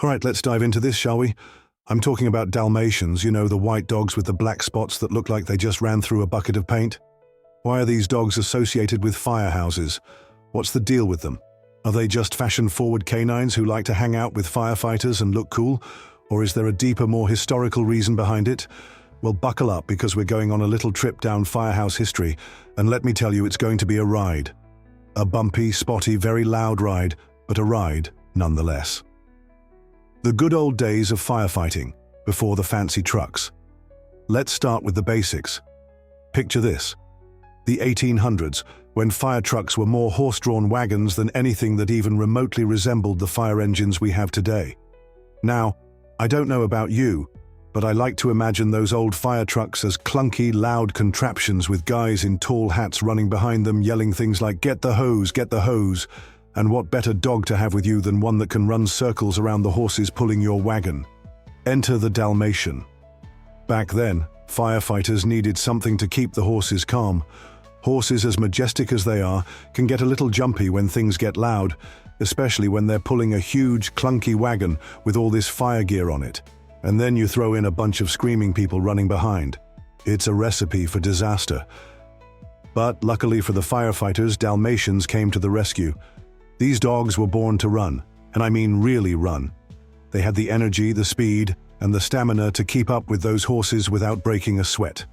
All right, let's dive into this, shall we? I'm talking about Dalmatians, the white dogs with the black spots that look like they just ran through a bucket of paint. Why are these dogs associated with firehouses? What's the deal with them? Are they just fashion-forward canines who like to hang out with firefighters and look cool? Or is there a deeper, more historical reason behind it? Well, buckle up because we're going on a little trip down firehouse history, and let me tell you, it's going to be a ride. A bumpy, spotty, very loud ride, but a ride nonetheless. The good old days of firefighting, before the fancy trucks. Let's start with the basics. Picture this. The 1800s, when fire trucks were more horse-drawn wagons than anything that even remotely resembled the fire engines we have today. Now, I don't know about you, but I like to imagine those old fire trucks as clunky, loud contraptions with guys in tall hats running behind them yelling things like, "Get the hose, get the hose." And what better dog to have with you than one that can run circles around the horses pulling your wagon? Enter the Dalmatian. Back then, firefighters needed something to keep the horses calm. Horses, as majestic as they are, can get a little jumpy when things get loud, especially when they're pulling a huge, clunky wagon with all this fire gear on it. And then you throw in a bunch of screaming people running behind. It's a recipe for disaster. But luckily for the firefighters, Dalmatians came to the rescue. These dogs were born to run, and I mean really run. They had the energy, the speed, and the stamina to keep up with those horses without breaking a sweat.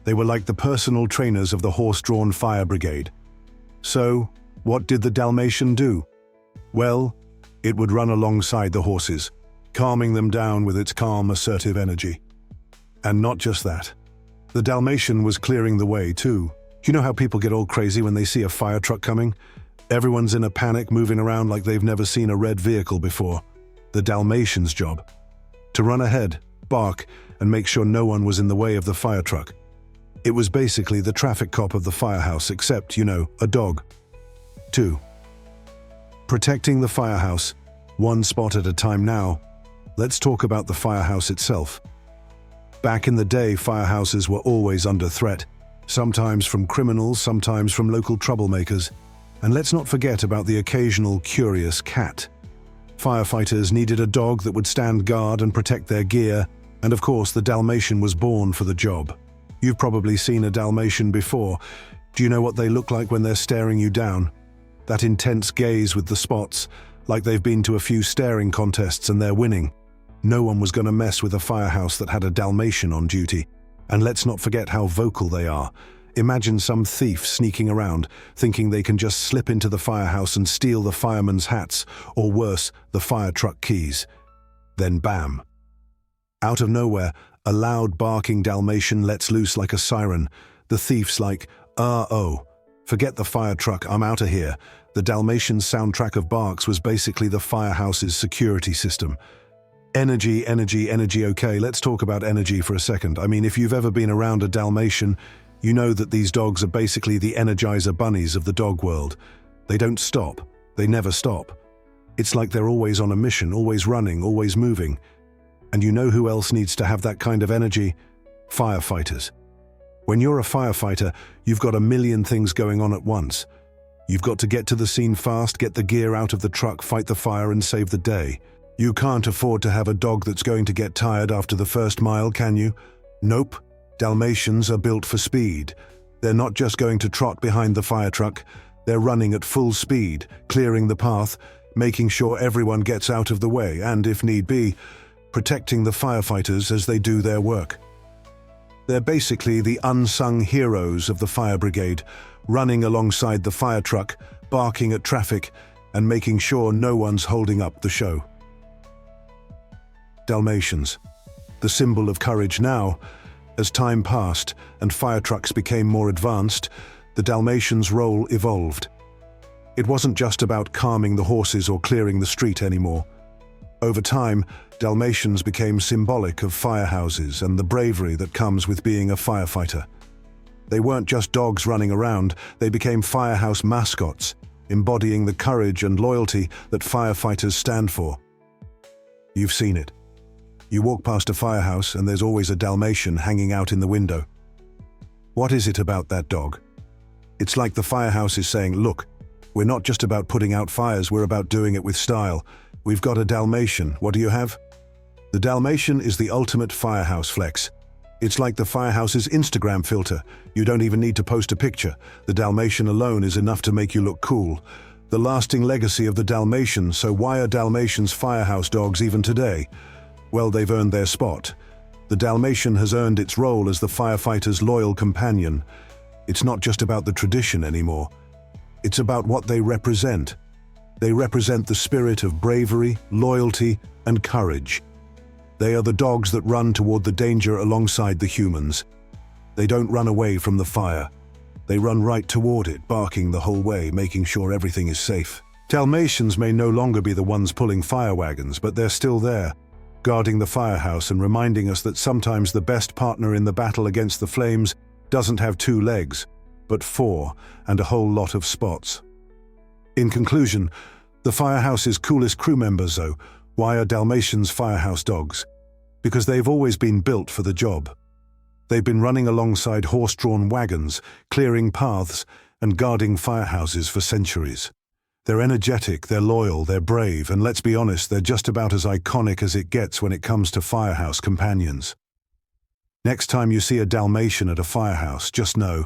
They were like the personal trainers of the horse-drawn fire brigade. So, what did the Dalmatian do? Well, it would run alongside the horses, calming them down with its calm, assertive energy. And not just that. The Dalmatian was clearing the way, too. You know how people get all crazy when they see a fire truck coming? Everyone's in a panic, moving around like they've never seen a red vehicle before. The Dalmatian's job: to run ahead, bark, and make sure no one was in the way of the fire truck. It was basically the traffic cop of the firehouse, except, a dog. 2. Protecting the firehouse, one spot at a time now. Let's talk about the firehouse itself. Back in the day, firehouses were always under threat, sometimes from criminals, sometimes from local troublemakers. And let's not forget about the occasional curious cat. Firefighters needed a dog that would stand guard and protect their gear, and of course the Dalmatian was born for the job. You've probably seen a Dalmatian before. Do you know what they look like when they're staring you down? That intense gaze with the spots, like they've been to a few staring contests and they're winning. No one was going to mess with a firehouse that had a Dalmatian on duty. And let's not forget how vocal they are. Imagine some thief sneaking around, thinking they can just slip into the firehouse and steal the firemen's hats, or worse, the fire truck keys. Then bam. Out of nowhere, a loud barking Dalmatian lets loose like a siren. The thief's like, oh, forget the fire truck, I'm out of here. The Dalmatian's soundtrack of barks was basically the firehouse's security system. Energy, energy, energy. Okay, let's talk about energy for a second. I mean, if you've ever been around a Dalmatian, you know that these dogs are basically the Energizer bunnies of the dog world. They don't stop. They never stop. It's like they're always on a mission, always running, always moving. And you know who else needs to have that kind of energy? Firefighters. When you're a firefighter, you've got a million things going on at once. You've got to get to the scene fast, get the gear out of the truck, fight the fire, and save the day. You can't afford to have a dog that's going to get tired after the first mile, can you? Nope. Dalmatians are built for speed. They're not just going to trot behind the fire truck. They're running at full speed, clearing the path, making sure everyone gets out of the way, and, if need be, protecting the firefighters as they do their work. They're basically the unsung heroes of the fire brigade, running alongside the fire truck, barking at traffic, and making sure no one's holding up the show. Dalmatians, the symbol of courage now. As time passed and fire trucks became more advanced, the Dalmatian's role evolved. It wasn't just about calming the horses or clearing the street anymore. Over time, Dalmatians became symbolic of firehouses and the bravery that comes with being a firefighter. They weren't just dogs running around, they became firehouse mascots, embodying the courage and loyalty that firefighters stand for. You've seen it. You walk past a firehouse and there's always a Dalmatian hanging out in the window. What is it about that dog? It's like the firehouse is saying, look, we're not just about putting out fires, we're about doing it with style. We've got a Dalmatian. What do you have? The Dalmatian is the ultimate firehouse flex. It's like the Firehouse's Instagram filter. You don't even need to post a picture. The Dalmatian alone is enough to make you look cool. The lasting legacy of the Dalmatian. So why are Dalmatians firehouse dogs even today? Well, they've earned their spot. The Dalmatian has earned its role as the firefighter's loyal companion. It's not just about the tradition anymore. It's about what they represent. They represent the spirit of bravery, loyalty, and courage. They are the dogs that run toward the danger alongside the humans. They don't run away from the fire. They run right toward it, barking the whole way, making sure everything is safe. Dalmatians may no longer be the ones pulling fire wagons, but they're still there, guarding the firehouse and reminding us that sometimes the best partner in the battle against the flames doesn't have 2 legs, but 4, and a whole lot of spots. In conclusion, the Firehouse's coolest crew members, though, why are Dalmatians firehouse dogs? Because they've always been built for the job. They've been running alongside horse-drawn wagons, clearing paths, and guarding firehouses for centuries. They're energetic, they're loyal, they're brave, and let's be honest, they're just about as iconic as it gets when it comes to firehouse companions. Next time you see a Dalmatian at a firehouse, just know,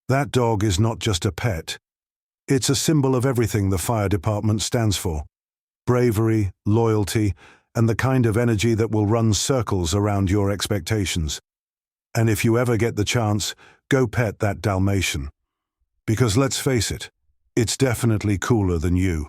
that dog is not just a pet. It's a symbol of everything the fire department stands for. Bravery, loyalty, and the kind of energy that will run circles around your expectations. And if you ever get the chance, go pet that Dalmatian. Because let's face it, it's definitely cooler than you.